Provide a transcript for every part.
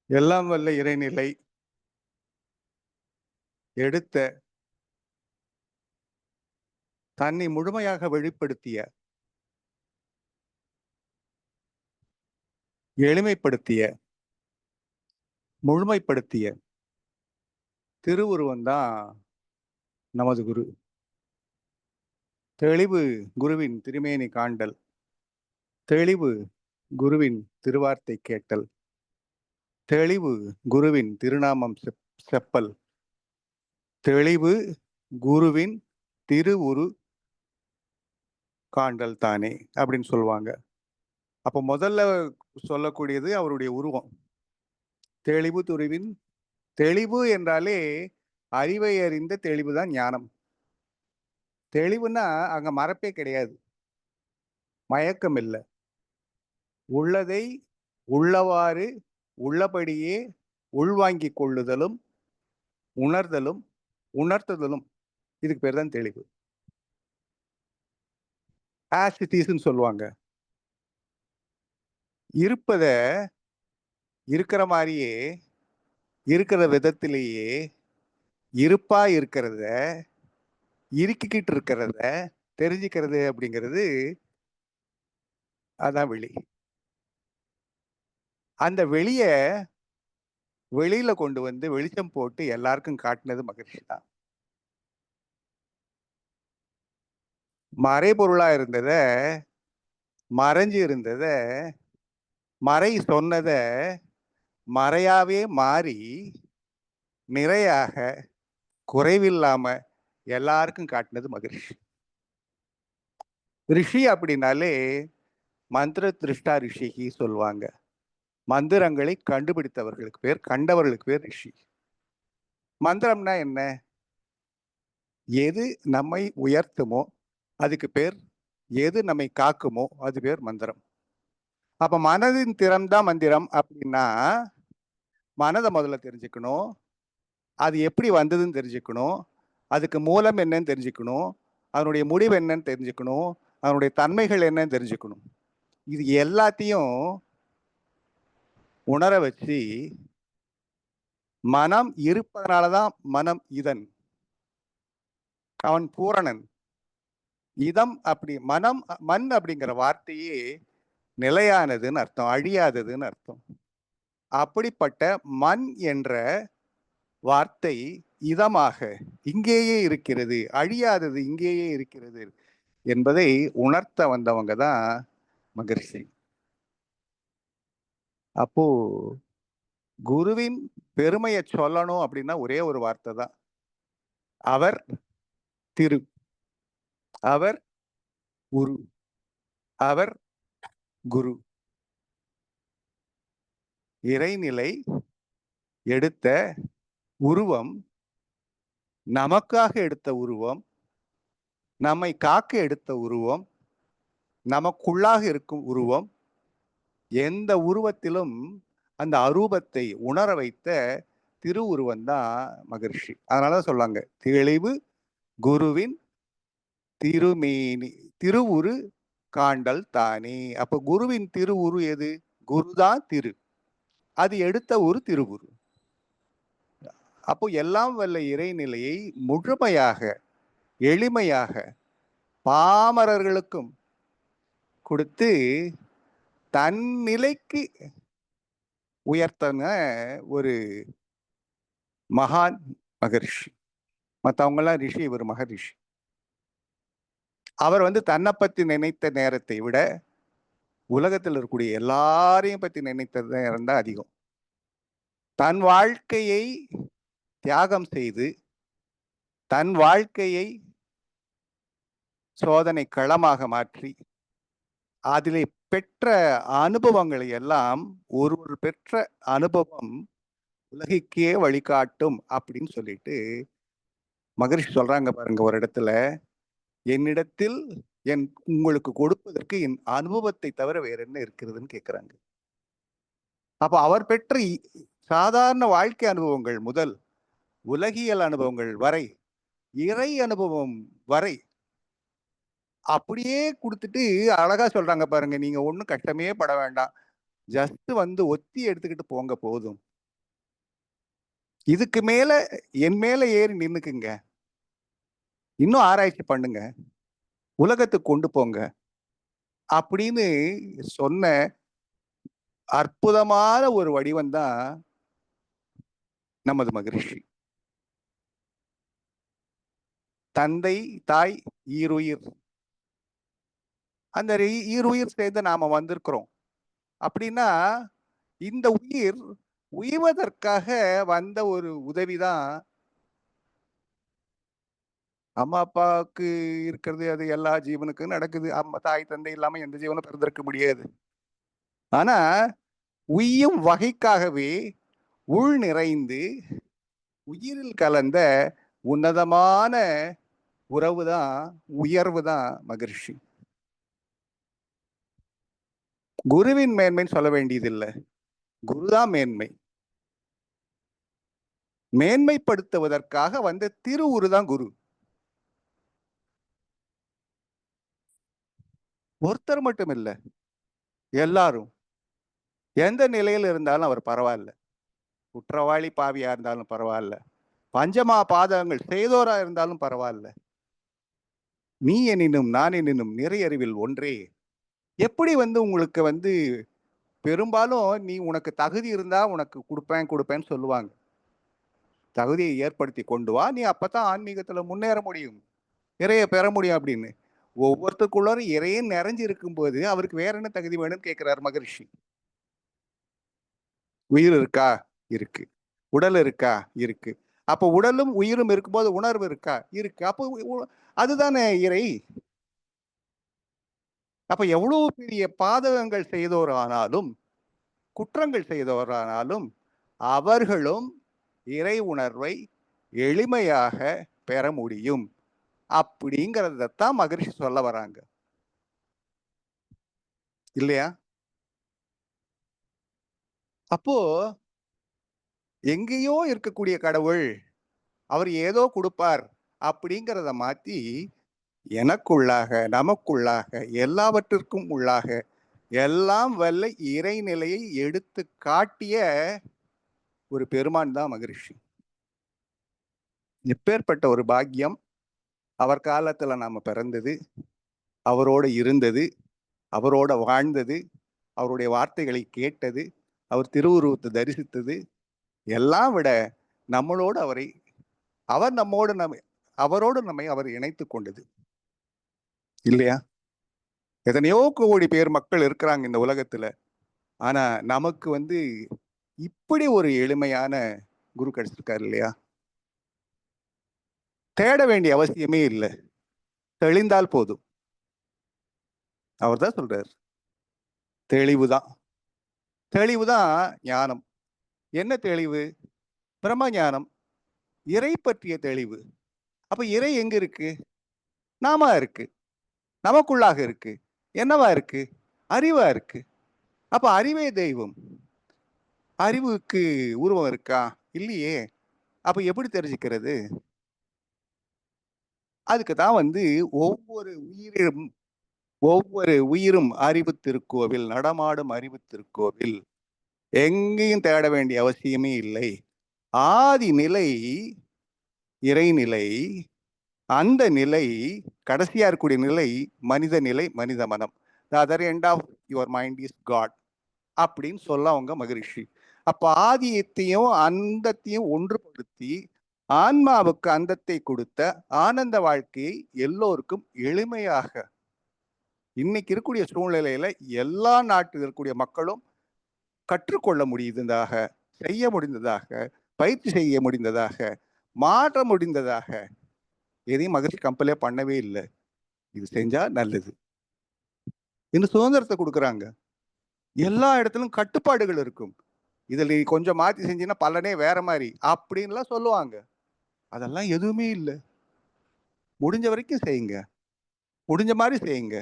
எல்லாம் வல்ல இறைநிலை எடுத்த தன்னை முழுமையாக வெளிப்படுத்திய எளிமைப்படுத்திய முழுமைப்படுத்திய திருவுருவம் தான் நமது குரு. தெளிவு குருவின் திருமேனி காண்டல், தெளிவு குருவின் திருவார்த்தை கேட்டல், தெளிவு குருவின் திருநாமம் செப்பல், தெளிவு குருவின் திருவுரு காண்டல் தானே அப்படின்னு சொல்லுவாங்க. அப்போ முதல்ல சொல்லக்கூடியது அவருடைய உருவம். தெளிவு துருவின் தெளிவு என்றாலே அறிவை அறிந்த தெளிவுதான் ஞானம். தெளிவுன்னா அங்க மறப்பே கிடையாது, மயக்கம் இல்லை. உள்ளதை உள்ளவாறு உள்ளபடியே உள்வாங்கிக் கொள்ளுதலும் உணர்தலும் உணர்த்துதலும், இதுக்கு பேர் தான் தெளிவு. ஆஸ் இட் இஸ்ன்னு சொல்லுவாங்க. இருப்பத இருக்கிற மாதிரியே இருக்கிற விதத்திலேயே இருப்பா இருக்கிறத இருக்கிக்கிட்டு இருக்கிறத தெரிஞ்சுக்கிறது அப்படிங்கிறது அதான் வெளி. அந்த வெளிய வெளியில கொண்டு வந்து வெளிச்சம் போட்டு எல்லாருக்கும் காட்டினது மகிழ்ச்சி தான். மறைபொருளா இருந்தத மறைஞ்சு இருந்தத மறை சொன்னத மறையாவே மாறி நிறையாக குறைவில்லாம எல்லாருக்கும் காட்டினது மகிழ்ச்சி. ரிஷி அப்படின்னாலே மந்திர திருஷ்டா ரிஷிகி சொல்லுவாங்க. மந்திரங்களை கண்டுபிடித்தவர்களுக்கு பேர், கண்டவர்களுக்கு பேர் ரிஷி. மந்திரம்னா என்ன? எது நம்மை உயர்த்துமோ அதுக்கு பேர், எது நம்மை காக்குமோ அது பேர் மந்திரம். அப்ப மனதின் திறம்தான் மந்திரம் அப்படின்னா மனதை முதல்ல தெரிஞ்சுக்கணும், அது எப்படி வந்ததுன்னு தெரிஞ்சுக்கணும், அதுக்கு மூலம் என்னன்னு தெரிஞ்சுக்கணும், அதனுடைய முடிவு என்னன்னு தெரிஞ்சுக்கணும், அதனுடைய தன்மைகள் என்னன்னு தெரிஞ்சுக்கணும். இது எல்லாத்தையும் உணர வச்சு மனம் இருப்பதனாலதான் மனம் இதன், அவன் பூரணன். இதம் அப்படி மனம் மண் அப்படிங்கிற வார்த்தையே நிலையானதுன்னு அர்த்தம், அழியாததுன்னு அர்த்தம். அப்படிப்பட்ட மண் என்ற வார்த்தை இதமாக இங்கேயே இருக்கிறது, அழியாதது இங்கேயே இருக்கிறது என்பதை உணர்த்த வந்தவங்க தான் மகரிஷி. அப்போ குருவின் பெருமையை சொல்லணும் அப்படின்னா ஒரே ஒரு வார்த்தை தான், அவர் திரு, அவர் உரு, அவர் குரு. இறைநிலை எடுத்த உருவம், நமக்காக எடுத்த உருவம், நம்மை காக்க எடுத்த உருவம், நமக்குள்ளாக இருக்கும் உருவம், எந்த உருவத்திலும் அந்த அரூபத்தை உணர வைத்த திருவுருவம் தான் மகரிஷி. அதனால சொல்லாங்க தெளிவு குருவின் திருமேனி திருவுரு காண்டல் தானே. அப்ப குருவின் திருவுரு எது? குருதான் திரு, அது எடுத்த ஒரு திருவுரு. அப்போ எல்லாம் வல்ல இறைநிலையை முழுமையாக எளிமையாக பாமரர்களுக்கும் கொடுத்து தன் நிலைக்கு உயர்த்தன ஒரு மகான் மகரிஷி. மற்றவங்கெல்லாம் ரிஷி, இவர் மகரிஷி. அவர் தன்னை பத்தி நினைத்த நேரத்தை விட உலகத்தில் இருக்கக்கூடிய எல்லாரையும் பத்தி நினைத்த நேரம் தான் அதிகம். தன் வாழ்க்கையை தியாகம் செய்து தன் வாழ்க்கையை சோதனை களமாக மாற்றி அதிலே பெற்ற அனுபவங்களை எல்லாம் ஒரு பெற்ற அனுபவம் உலகிற்கே வழிகாட்டும் அப்படின்னு சொல்லிட்டு மகரிஷி சொல்றாங்க பாருங்க ஒரு இடத்துல, என்னிடத்தில் உங்களுக்கு கொடுப்பதற்கு என் அனுபவத்தை தவிர வேற என்ன இருக்கிறதுன்னு கேட்கிறாங்க. அப்ப அவர் பெற்ற சாதாரண வாழ்க்கை அனுபவங்கள் முதல் உலகியல் அனுபவங்கள் வரை இறை அனுபவம் வரை அப்படியே கொடுத்துட்டு அழகா சொல்றாங்க பாருங்க, நீங்க ஒன்றும் கஷ்டமே பட வேண்டாம், ஜஸ்ட் ஒத்தி எடுத்துக்கிட்டு போங்க போதும் இதுக்கு மேல என் மேல ஏறி நின்னுக்குங்க, இன்னும் ஆராய்ச்சி பண்ணுங்க, உலகத்துக்கு கொண்டு போங்க அப்படின்னு சொன்ன அற்புதமான ஒரு வடிவம் தான் நமது மகரிஷி. தந்தை, தாய், ஈருயிர். அந்த ஈருயிர் சேர்ந்து நாம வந்திருக்கிறோம். அப்படின்னா இந்த உயிர் உய்வதற்காக வந்த ஒரு உதவிதான். அம்மா அப்பாவுக்கு இருக்கிறது அது எல்லா ஜீவனுக்கும் நடக்குது. அம்மா தாய் தந்தை இல்லாம எந்த ஜீவனும் பிறந்திருக்க முடியாது. ஆனா உய்யும் வகைக்காகவே உள் நிறைந்து உயிரில் கலந்த உன்னதமான உறவு தான், உயர்வு தான் மகரிஷி. குருவின் மேன்மைன்னு சொல்ல வேண்டியதில்லை, குருதான் மேன்மை. மேன்மைப்படுத்துவதற்காக வந்த திருவுரு தான் குரு. ஒருத்தர் மட்டும் இல்ல, எல்லாரும் எந்த நிலையில் இருந்தாலும் அவர் பரவாயில்ல. குற்றவாளி பாவியா இருந்தாலும் பரவாயில்ல, பஞ்சமா பாதகங்கள் செய்தோரா இருந்தாலும் பரவாயில்ல. நீ எனினும் நான் எனினும் நிறையறிவில் ஒன்றே. எப்படி உங்களுக்கு பெரும்பாலும் நீ உனக்கு தகுதி இருந்தா உனக்கு கொடுப்பேன்னு சொல்லுவாங்க. தகுதியை ஏற்படுத்தி கொண்டு வா, நீ அப்பதான் ஆன்மீகத்துல முன்னேற முடியும், இறைய பெற முடியும் அப்படின்னு. ஒவ்வொருத்தருக்குள்ளாரும் இறையும் நிறைஞ்சு இருக்கும்போது அவருக்கு வேற என்ன தகுதி வேணும்னு கேட்கிறார் மகரிஷி. உயிர் இருக்கா? இருக்கு. உடல் இருக்கா? இருக்கு. அப்போ உடலும் உயிரும் இருக்கும்போது உணர்வு இருக்கா? இருக்கு. அப்போ அதுதானே இறை. அப்ப எவ்வளவு பெரிய பாதகங்கள் செய்தோரானாலும், குற்றங்கள் செய்தோரானாலும் அவர்களும் இறை உணர்வை எளிமையாக பெற முடியும் அப்படிங்கிறதான் மகரிஷி சொல்ல வராங்க, இல்லையா? அப்போ எங்கேயோ இருக்கக்கூடிய கடவுள் அவர் ஏதோ கொடுப்பார் அப்படிங்கிறத மாத்தி எனக்குள்ளாக, நமக்குள்ளாக, எல்லாவற்றிற்கும் உள்ளாக எல்லாம் வல்ல இறைநிலையை எடுத்து காட்டிய ஒரு பெருமான் தான் மகரிஷி. எப்பேற்பட்ட ஒரு பாக்கியம்! அவர் காலத்துல நாம பிறந்தது, அவரோட இருந்தது, அவரோட வாழ்ந்தது, அவருடைய வார்த்தைகளை கேட்டது, அவர் திருவுருவத்தை தரிசித்தது, எல்லாம் விட நம்மளோடு அவர் நம்மோடு அவரோடு நம்மை அவர் இணைத்து கொண்டது, இல்லையா? எத்தனையோ கோடி பேர் மக்கள் இருக்கிறாங்க இந்த உலகத்துல. ஆனா நமக்கு இப்படி ஒரு எளிமையான குரு கிடைச்சிருக்காரு, இல்லையா? தேட வேண்டிய அவசியமே இல்லை, தெளிந்தால் போதும். அவர் தான் சொல்றார், தெளிவுதான். தெளிவுதான் ஞானம். என்ன தெளிவு? பிரம்ம ஞானம், இறை பற்றிய தெளிவு. அப்ப இறை எங்க இருக்கு? நாம இருக்கு, நமக்குள்ளாக இருக்கு. என்னவா இருக்கு? அறிவா இருக்கு. அப்ப அறிவே தெய்வம். அறிவுக்கு உருவம் இருக்கா? இல்லையே. அப்ப எப்படி தெரிஞ்சுக்கிறது? அதுக்கு தான் ஒவ்வொரு உயிரும் ஒவ்வொரு உயிரும் அறிவு திருக்கோவில், நடமாடும் அறிவு திருக்கோவில். எங்கேயும் தேட வேண்டிய அவசியமே இல்லை. ஆதி நிலை இறைநிலை. அந்த நிலை, கடைசியா இருக்கக்கூடிய நிலை மனித நிலை, மனித மனம். The other end of your mind is God அப்படின்னு சொல்ல அவங்க மகரிஷி. அப்ப ஆதியத்தையும் அந்தத்தையும் ஒன்றுபடுத்தி ஆன்மாவுக்கு அந்தத்தை கொடுத்த ஆனந்த வாழ்க்கையை எல்லோருக்கும் எளிமையாக இன்னைக்கு இருக்கக்கூடிய சூழ்நிலையில எல்லா நாட்டில் இருக்கக்கூடிய மக்களும் கற்றுக்கொள்ள முடிந்ததாக, செய்ய முடிந்ததாக, பயிற்சி செய்ய முடிந்ததாக, மாற்ற முடிந்ததாக எதையும் மகிழ்ச்சி கம்பலே பண்ணவே இல்லை. இது செஞ்சா நல்லது இன்னும் சுதந்திரத்தை கொடுக்குறாங்க. எல்லா இடத்திலும் கட்டுப்பாடுகள் இருக்கும். இதில் நீ கொஞ்சம் மாற்றி செஞ்சீங்கன்னா பலனே வேற மாதிரி அப்படின்லாம் சொல்லுவாங்க. அதெல்லாம் எதுவுமே இல்லை. முடிஞ்ச வரைக்கும் செய்யுங்க, முடிஞ்ச மாதிரி செய்யுங்க.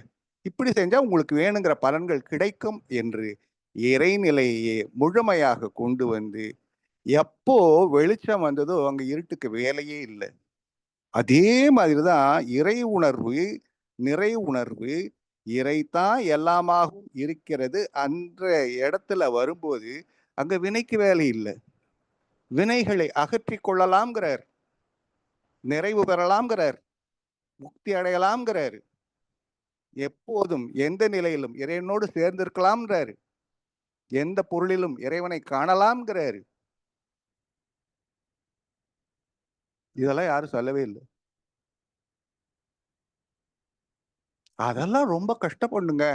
இப்படி செஞ்சா உங்களுக்கு வேணுங்கிற பலன்கள் கிடைக்கும் என்று இறைநிலையை முழுமையாக கொண்டு எப்போ வெளிச்சம் வந்ததோ அங்க இருட்டுக்கு வேலையே இல்லை. அதே மாதிரிதான் இறை உணர்வு, நிறை உணர்வு, இறைத்தான் எல்லாமாகவும் இருக்கிறது அந்த இடத்துல வரும்போது அங்க வினைக்கு வேலை இல்லை. வினைகளை அகற்றிக் கொள்ளலாம்ங்கிறார், நிறைவு பெறலாம்ங்கிறார், முக்தி அடையலாம்ங்கிறாரு, எப்போதும் எந்த நிலையிலும் இறைவனோடு சேர்ந்திருக்கலாம்ன்றாரு, எந்த பொருளிலும் இறைவனை காணலாம்ங்கிறாரு. இதெல்லாம் யாரும் சொல்லவே இல்லை. அதெல்லாம் ரொம்ப கஷ்டப்படணுங்க,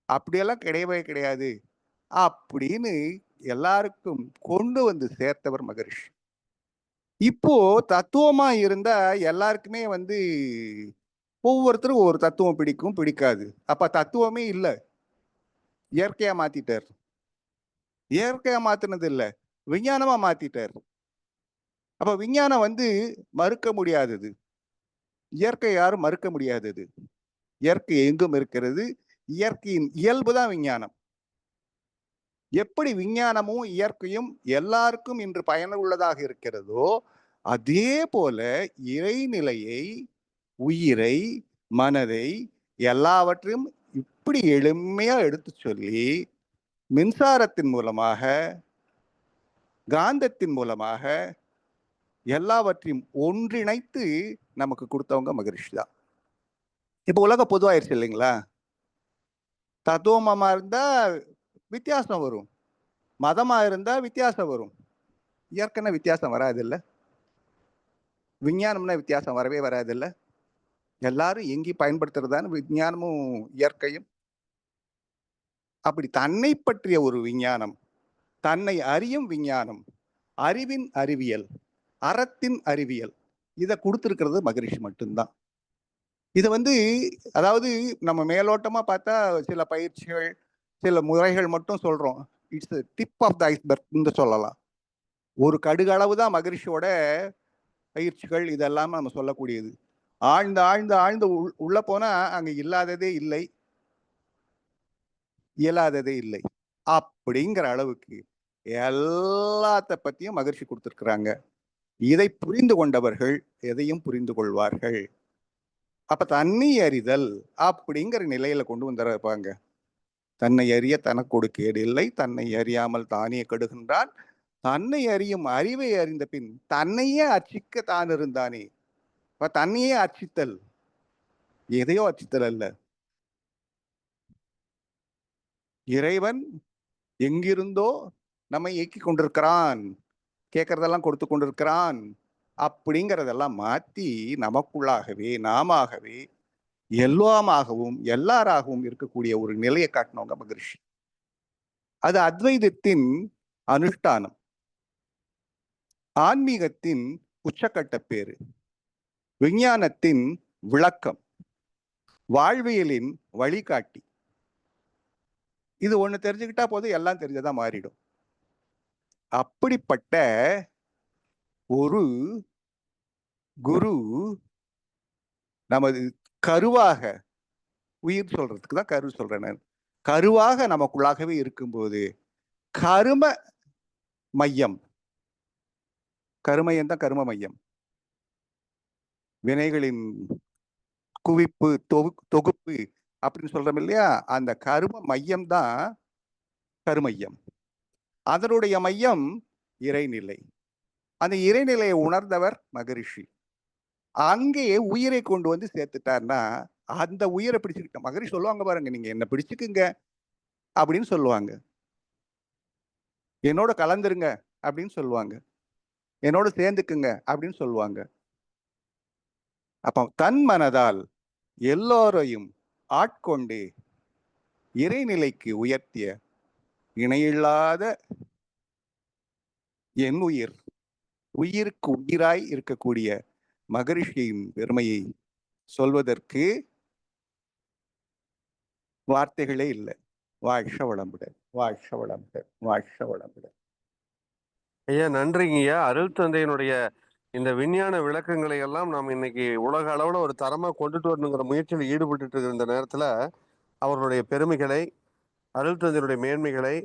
அப்படியெல்லாம் கிடையவே கிடையாது அப்படின்னு எல்லாருக்கும் கொண்டு வந்து சேர்த்தவர் மகரிஷி. இப்போ தத்துவமா இருந்தா எல்லாருக்குமே வந்து ஒவ்வொருத்தரும் ஒரு தத்துவம் பிடிக்கும் பிடிக்காது. அப்ப தத்துவமே இல்லை, இயற்கையா மாத்திட்டார். இயற்கையா மாத்தினது இல்லை, விஞ்ஞானமா மாத்திட்டார். அப்ப விஞ்ஞானம் வந்து மறுக்க முடியாதது, இயற்கை யாரும் மறுக்க முடியாதது. இயற்கை எங்கும் இருக்கிறது, இயற்கையின் இயல்பு தான் விஞ்ஞானம். எப்படி விஞ்ஞானமும் இயற்கையும் எல்லாருக்கும் இன்று பயனுள்ளதாக இருக்கிறதோ, அதே போல இறைநிலையை, உயிரை, மனதை எல்லாவற்றையும் இப்படி எளிமையா எடுத்து சொல்லி மின்சாரத்தின் மூலமாக, காந்தத்தின் மூலமாக எல்லாவற்றையும் ஒன்றிணைத்து நமக்கு கொடுத்தவங்க மகரிஷி தான். இப்ப உலகம் பொதுவாயிருச்சு இல்லைங்களா? தத்துவமா இருந்தா வித்தியாசம் வரும், மதமா இருந்தா வித்தியாசம் வரும், இயற்கைன்னா வித்தியாசம் வராது இல்ல, விஞ்ஞானம்னா வித்தியாசம் வரவே வராது இல்ல. எல்லாரும் எங்கி பயன்படுத்துறதான விஞ்ஞானமும் இயற்கையும். அப்படி தன்னை பற்றிய ஒரு விஞ்ஞானம், தன்னை அறியும் விஞ்ஞானம், அறிவின் அறிவியல், அறத்தின் அறிவியல், இதை கொடுத்திருக்கிறது மகரிஷி மட்டும்தான். இது வந்து அதாவது நம்ம மேலோட்டமா பார்த்தா சில பயிற்சிகள், சில முறைகள் மட்டும் சொல்றோம். It's tip of the iceberg சொல்லலாம். ஒரு கடுகளவு தான் மகரிஷியோட பயிற்சிகள், இதெல்லாம் நம்ம சொல்லக்கூடியது. ஆழ்ந்து ஆழ்ந்து ஆழ்ந்து உள்ள போனா அங்க இல்லாததே இல்லை, இயலாததே இல்லை அப்படிங்கிற அளவுக்கு எல்லாத்த பத்தியும் மகரிஷி கொடுத்திருக்கிறாங்க. இதை புரிந்து கொண்டவர்கள் எதையும் புரிந்து கொள்வார்கள். அப்ப தன்னை அறிதல் அப்படிங்கிற நிலையில கொண்டு வந்துருப்பாங்க. தன்னை அறிய தனக்கொடு கேடு இல்லை, தன்னை அறியாமல் தானே கெடுகின்றான், தன்னை அறியும் அறிவை அறிந்த பின் தன்னையே அர்ச்சிக்க தான் இருந்தானே. தன்னையே அர்ச்சித்தல், எதையோ அர்ச்சித்தல் அல்ல. இறைவன் எங்கிருந்தோ நம்மை இயக்கி கொண்டிருக்கிறான், கேட்கறதெல்லாம் கொடுத்து கொண்டிருக்கிறான் அப்படிங்கிறதெல்லாம் மாத்தி நமக்குள்ளாகவே நாமவே எல்லாமாகவும் எல்லாராகவும் இருக்கக்கூடிய ஒரு நிலையை காட்டினவங்க மகரிஷி. அது அத்வைதத்தின் அனுஷ்டானம், ஆன்மீகத்தின் உச்சக்கட்ட பேரு, விஞ்ஞானத்தின் விளக்கம், வாழ்வியலின் வழிகாட்டி. இது ஒண்ணு தெரிஞ்சுக்கிட்டா போதும், எல்லாம் தெரிஞ்சதா மாறிடும். அப்படிப்பட்ட ஒரு குரு நமது கருவாக, உயிர் சொல்றதுக்கு தான் கரு சொல்றேன் நான், கருவாக நமக்குள்ளாகவே இருக்கும்போது கரும மையம், கருமையம் தான் கரும மையம், வினைகளின் குவிப்பு தொகுப்பு அப்படின்னு சொல்றோம் இல்லையா, அந்த கரும மையம் தான் கருமையம். அதனுடைய மையம் இறைநிலை. அந்த இறைநிலையை உணர்ந்தவர் மகரிஷி. அங்கேயே உயிரை கொண்டு வந்து சேர்த்துட்டார்னா அந்த உயிரை பிடிச்சுக்கிட்ட மகரிஷி சொல்லுவாங்க பாருங்க, நீங்க என்ன பிடிச்சுக்குங்க அப்படின்னு சொல்லுவாங்க, என்னோட கலந்துருங்க அப்படின்னு சொல்லுவாங்க, என்னோட சேர்ந்துக்குங்க அப்படின்னு சொல்லுவாங்க. அப்ப தன் மனதால் எல்லோரையும் ஆட்கொண்டு இறைநிலைக்கு உயர்த்திய இணையில்லாத என் உயிர், உயிருக்கு உயிராய் இருக்கக்கூடிய மகரிஷியின் பெருமையை சொல்வதற்கு வார்த்தைகளே இல்லை. வாழ்க வளமுடன், வாழ்க வளமுடன், வாழ்க வளமுடன். ஐயா நன்றிங்கய்யா. அருள் தந்தையினுடைய இந்த விஞ்ஞான விளக்கங்களை எல்லாம் நாம் இன்னைக்கு உலக அளவில் ஒரு தரமாக கொண்டுட்டு வரணுங்கிற முயற்சியில் ஈடுபட்டு இருக்கிற இந்த நேரத்தில் அவர்களுடைய பெருமைகளை, அருள் தந்தையினுடைய மேன்மைகளை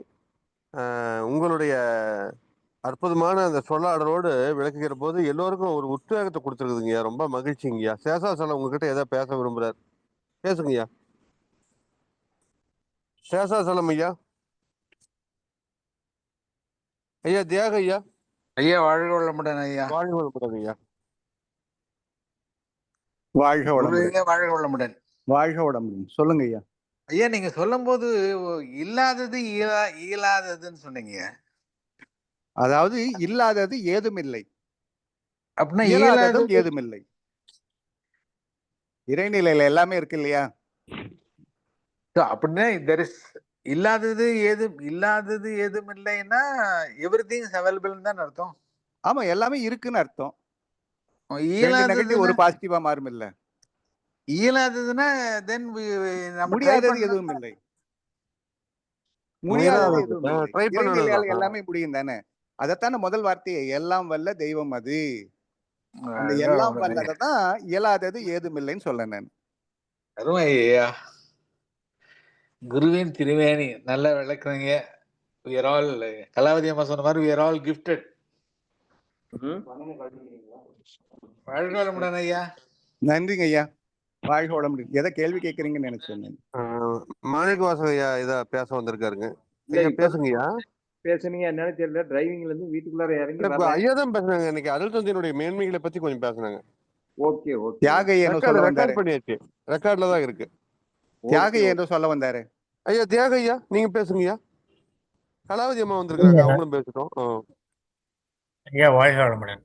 உங்களுடைய அற்புதமான அந்த சொல்லாடலோடு விளக்குகிற போது எல்லோருக்கும் ஒரு உத்வேகத்தை கொடுத்துருக்குதுங்கய்யா. ரொம்ப மகிழ்ச்சிங்கய்யா. சேஷாசலம் உங்ககிட்ட ஏதாவது பேச விரும்புறார், பேசுங்கய்யா. சேஷாசலம் ஐயா. ஐயா தியாக ஐயா. ஐயா வாழ்க வளமுடன் ஐயா. வாழ்க வளமுடன் ஐயா. வாழ்க வளமுடன். குருவே வாழ்க வளமுடன். வாழ்க வளமுடன். சொல்லுங்க ஐயா. ஐயா நீங்க சொல்லும்போது இல்லாதது இயலாததுன்னு சொன்னீங்க. அதாவது இல்லாதது ஏதுமில்லை, அப்படின்னா இயலாததும் இயலாதது ஏதுமில்லை. இறைநிலையில எல்லாமே இருக்கு இல்லையா? அப்படின்னா there is இல்லாதது ஏதும் இல்லைன்னா எவ்ரிதிங் இஸ் அவைலபிள் தான் அர்த்தம். ஆமா, எல்லாமே இருக்குன்னு அர்த்தம். ரெண்டு இயலாதது நெகட்டிவ் ஒரு பாசிட்டிவா மாறும் இல்ல. இயலாததுன்னா தென் நம்ம முடியாதது எதுவும் இல்லை, முடியாதது எதுவும் இல்லை. ட்ரை இறைநிலையால் பண்ணணும். எல்லாமே முடியும் தானே. அதத்தான முதல் வார்த்தையை, எல்லாம் வல்ல தெய்வம் அது. அந்த எல்லாம் வல்லதை தான் இயலாதது ஏதுமில்லைன்னு சொல்ல நான். அருமை ஐயா. குருவின் திருமேனி நல்லா விளக்குறீங்க. we are all கலாவதி அம்மா சொன்ன மாதிரி we are all gifted. வாழ்க வளமுடன் ஐயா. நன்றிங்க ஐயா. வாழ்க வளமுடன். எதை கேள்வி கேட்கறீங்கன்னு நினைச்சேன். மாணிக்க வாசக ஐயா இத பேச வந்திருக்காருங்க. ஐயா பேசுங்க ஐயா. பேசுனீங்க என்னன்னு தெரியல. டிரைவிங்ல இருந்து வீட்டுக்குள்ளார இறங்கி ஐயா தான் பேசுனாங்க. இன்னைக்கு அருள் தந்தையினுடைய மேன்மைகளை பத்தி கொஞ்சம் பேசுனாங்க. Okay okay. தியாக என்ன சொல்ல வந்தாரு? ரெக்கார்ட் பண்ணியாச்சு. ரெக்கார்ட்ல தான் இருக்கு. தியாக என்ன சொல்ல வந்தாரு? ஐயா தியாக ஐயா நீங்க பேசுங்க ஐயா. கலாவதி அம்மா வந்திருக்காங்க, அவங்களும் பேசிட்டோம். ஐயா வாழ்க வளமுடன்.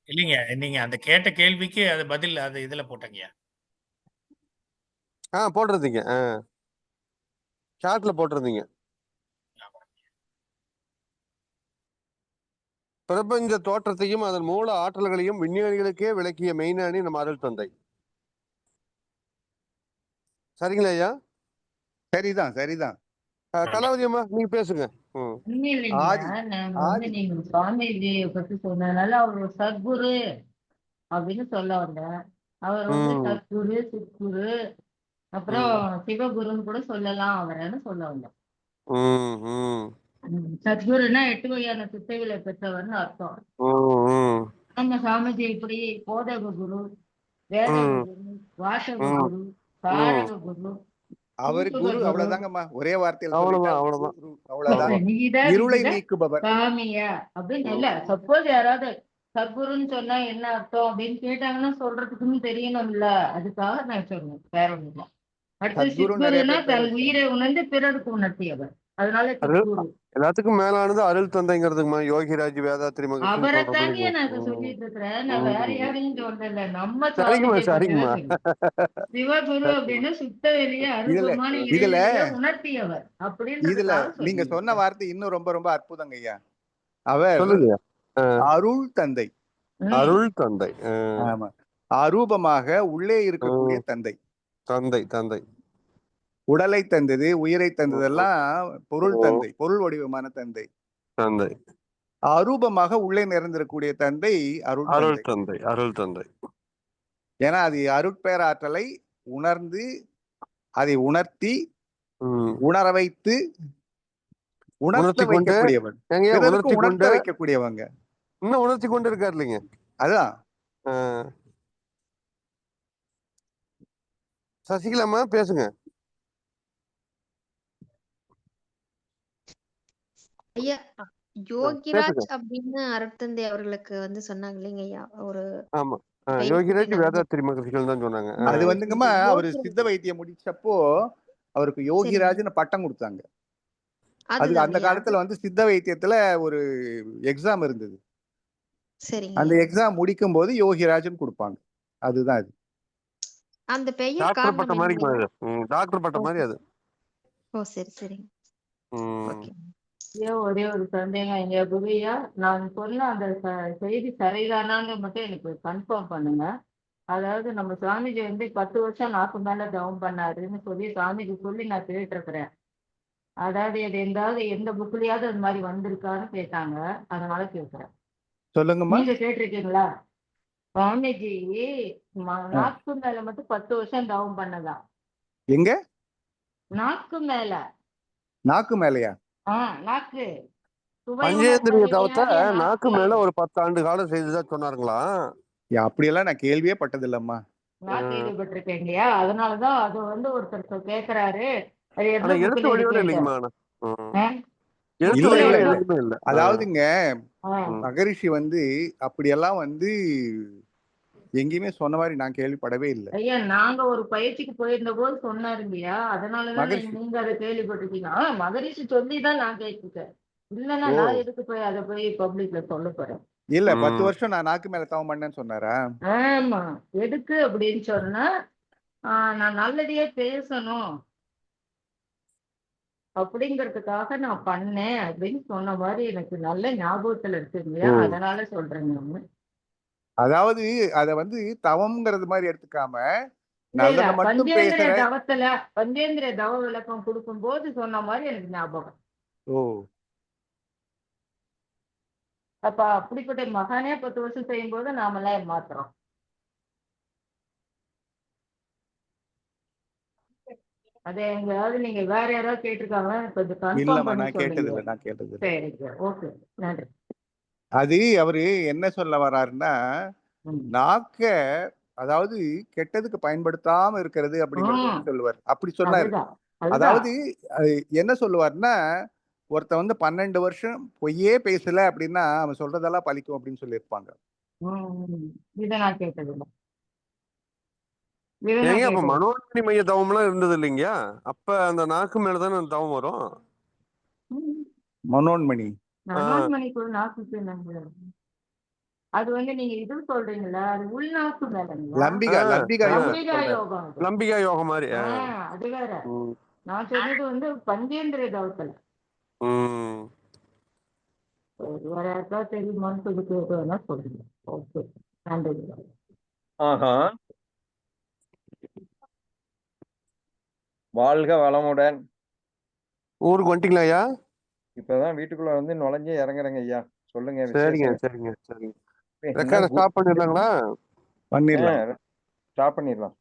இல்லைங்க, நீங்க அந்த கேட்ட கேள்விக்கு அது பதில் அது இதுல போட்டங்கய்யா. போட்டிருந்தீங்க, சாட்ல போட்டிருந்தீங்க. பிரபஞ்ச தோற்றத்தையும் அதன் மூல ஆற்றல்களையும் விஞ்ஞானிகளுக்கே விளக்கிய மெய்ஞானி நம்ம அருள் தந்தை. சரிங்களா ஐயா? சரிதான் சரிதான். கலாவதி அம்மா நீங்க பேசுங்க. நீங்க சுவாமிஜியை பத்தி சொன்னதுனால அவர் ஒரு சத்குரு அப்படின்னு சொல்ல வந்தேன். அவர் வந்து சத்குரு, சித்குரு, அப்புறம் சிவகுருன்னு கூட சொல்லலாம் அவரன்னு சொல்ல வந்தேன். சத்குருன்னா 8 வகையான சித்தைகளை பெற்றவர்னு அர்த்தம். நம்ம சாமிஜி இப்படி போதக குரு, வேத குரு, வாசக குரு, காரக குரு, அவர் குரு அவ்வளவுதாங்கம்மா. ஒரே வார்த்தையில அவ்வளவுதான். இருளை நீக்குபவர் சாமியா அப்படின்னு இல்ல. சப்போஸ் யாராவது சத்குருன்னு சொன்னா என்ன அர்த்தம் அப்படின்னு கேட்டாங்கன்னா சொல்றதுக்குன்னு தெரியணும் இல்ல, அதுக்காக நான் சொன்னேன், வேற ஒண்ணு இல்ல. அடுத்து சித்குருன்னா தன் உயிரை உணர்ந்து பிறருக்கு உணர்த்தியவர், அதனால எல்லாத்துக்கும் மேலானது அருள் தந்தைங்கிறதுமா. யோகிராஜ் வேதாத்ரி மகரிஷி அவரைத்தாங்க நான் சொல்லிட்டு இருக்கிறேன். நான் வேற யாரையும் சொல்லல. நம்ம சிவகுரு அப்படின்னு சுத்த வெளியே அருகமான உணர்த்தியவர் அப்படின்னு. இதுல நீங்க சொன்ன வார்த்தை இன்னும் ரொம்ப ரொம்ப அற்புதங்க ஐயா. அவர் அருள் தந்தை. அருள் தந்தை. ஆமா, அரூபமாக உள்ளே இருக்கக்கூடிய தந்தை. தந்தை தந்தை உடலை தந்தது, உயிரை தந்ததெல்லாம் பொருள் தந்தை, பொருள் வடிவமான தந்தை. தந்தை அரூபமாக உள்ளே நிறைந்திருக்கக்கூடிய தந்தை அருள் தந்தை. அருள் தந்தை ஏன்னா அது அருட்பேராற்றலை உணர்ந்து, அதை உணர்த்தி, உணர வைத்து, உணர்த்த வைக்கக்கூடியவன், உணர்த்த வைக்கக்கூடியவங்க. இன்னும் உணர்த்தி கொண்டு இருக்காரு இல்லைங்க. அதான் சசிகலாமா பேசுங்க. ஐயா யோகிராஜ் அப்படின்னு அருட்தந்தை அவர்களுக்கு வந்து சொன்னாங்க இல்லைங்க ஐயா. ஒரு ஆமா, யோகிராஜ் வேதாத்ரி மகரிஷிகள் தான் சொன்னாங்க. அது வந்துங்கம்மா, அவரு சித்த வைத்தியம் முடிச்சப்போ அவருக்கு யோகிராஜ்னு பட்டம் கொடுத்தாங்க. அது அந்த காலத்துல வந்து சித்த வைத்தியத்துல ஒரு எக்ஸாம் இருந்தது. அந்த எக்ஸாம் முடிக்கும் போது யோகிராஜ்னு கொடுப்பாங்க. அதுதான் அது. அந்த பெயர் டாக்டர் பட்டம் மாதிரி, டாக்டர் பட்டம் மாதிரி அது. ஓ சரி சரி. ஒரே ஒரு சந்தேகம் எங்க குருயா, நான் சொன்ன அந்த செய்தி சரிதானான்னு மட்டும் எனக்கு கன்ஃபார்ம் பண்ணுங்க. அதாவது நம்ம சுவாமிஜி வந்து 10 வருஷம் நாக்கு மேல தவம் பண்ணாருன்னு சொல்லி சுவாமிஜி சொல்லி நான் கேட்டிருக்கிறேன். அதாவது இது எந்த புக்லயாவது அது மாதிரி வந்திருக்கான்னு கேட்டாங்க, அதனால கேட்கிறேன். சொல்லுங்கம்மா. நீங்க கேட்டிருக்கீங்களா? சுவாமிஜி நாக்கு மேல மட்டும் 10 வருஷம் தவம் பண்ணலாம். எங்க? நாக்கு மேல. நாக்கு மேலயா? நாக்கு பஞ்சேந்திரிய தவத்தை நாக்கு மேல ஒரு 10 ஆண்டு காலம் செய்துதான் சொன்னாருங்களா? அப்படியெல்லாம் நான் கேள்வியே பட்டது இல்லம்மா. நான் கேள்விப்பட்டிருக்கேன் இல்லையா, அதனாலதான் அது வந்து ஒருத்தர் கேக்குறாரு. எடுத்து வடிவோட இல்லைங்கம்மா. எழுத்து இல்ல, வடிவில் இல்ல. எதுவுமே இல்ல. அதாவதுங்க ஆ, மகரிஷி வந்து அப்படியெல்லாம் வந்து எங்கேயுமே சொன்ன மாதிரி நான் கேள்விப்படவே இல்லை. ஐயா நாங்க ஒரு பயிற்சிக்கு போயிருந்த போது சொன்னாரு இல்லையா, அதனாலதான் மகரிஷி நீங்க அதை கேள்விப்பட்டிருக்கீங்க. மகரிஷி சொல்லிதான் நான் கேட்டுட்டேன். இல்லைன்னா ஓ நான் எதுக்கு போய் அதை போய் பப்ளிக்ல சொல்ல போறேன். இல்ல 10 ம் வருஷம் நான் நாக்கு மேல தவம் பண்ணேன்னு சொன்னாரா? ஆமா, எதுக்கு அப்படின்னு சொன்னா நான் நல்லதையே பேசணும் அப்படிங்கறதுக்காக நான் பண்ணேன் அப்படின்னு சொன்ன மாதிரி எனக்கு நல்ல ஞாபகத்துல இருக்கு இல்லையா, ம் அதனால சொல்றேன் நானு. அதாவது அத வந்து தவம்ங்கிறது மாதிரி எடுத்துக்காம இல்ல இல்ல, நல்லதை மட்டும் பஞ்சேந்திரிய பேசுற. தவத்துல பஞ்சேந்திரிய தவ விளக்கம் கொடுக்கும் போது சொன்ன மாதிரி எனக்கு ஞாபகம். ஓ அப்ப அப்படிப்பட்ட மகானே 10 வருஷம் செய்யும் போது நாமெல்லாம் ஏமாத்துறோம். அதை எங்கேயாவது நீங்க வேற யாராவது கேட்டிருக்காங்க, கொஞ்சம் கன்ஃபார்ம் இல்லம்மா, பண்ணி நான் சொல்லுங்க. கேட்டதில்லை, நான் கேட்டதில்லை. சரிங்க, ஓகே, நன்றி. அது அவரு என்ன சொல்ல வர்றாருன்னா, ம். நாக்க அதாவது கெட்டதுக்கு பயன்படுத்தாம இருக்கிறது அப்படிங்கறத ம், வந்து சொல்லுவார். அப்படி சொன்னாரு. அதுதான் அதுதான். அதாவது என்ன சொல்லுவாருன்னா, ஒருத்தன் வந்து 12 வருஷம் பொய்யே பேசல அப்படின்னா அவன் சொல்றதெல்லாம் பலிக்கும் அப்படின்னு சொல்லியிருப்பாங்க. ம், இதை நான் கேட்டதில்லை. இதை ஏங்க நான் அப்ப கேட்டது மனோன்மணி மைய தவம்லாம் இருந்தது இல்லைங்கயா? அப்ப அந்த நாக்கு மேலதானே அந்த தவம் வரும். மனோன்மணி மனோன்மணிக்குள் நாக்குக்கு என்னங்க? அது வந்து நீங்க இது சொல்றீங்களா, அது உள்நாக்கு மேலங்களா? லம்பிகா ஆ, லம்பிகா ஆ. யோகம் லம்பிகா சொல்றாரு. யோகம் அது. லம்பிகா யோகம் மாதிரி. அது வேற. ம். நான் சொன்னது வந்து பஞ்சேந்திரிய தவத்துல. ம். வேற யாருக்காவது தெரியுமான்னு சொல்லி கேட்கணும்னா சொல்லுங்க. ஓகே, நன்றி. ஆஹா, வாழ்க வளமுடன். ஊருக்கு வந்துட்டீங்களா ஐயா? இப்பதான் வீட்டுக்குள்ள வந்து நுழைஞ்சு இறங்குறேங்க ஐயா. சொல்லுங்க சரிங்க விசேஷம். சரிங்க சரிங்க. என்ன ரெக்கார்டை ஸ்டாப் பண்ணிடலாங்களா? பண்ணிடலாம். ஸ்டாப் பண்ணிடலாம்.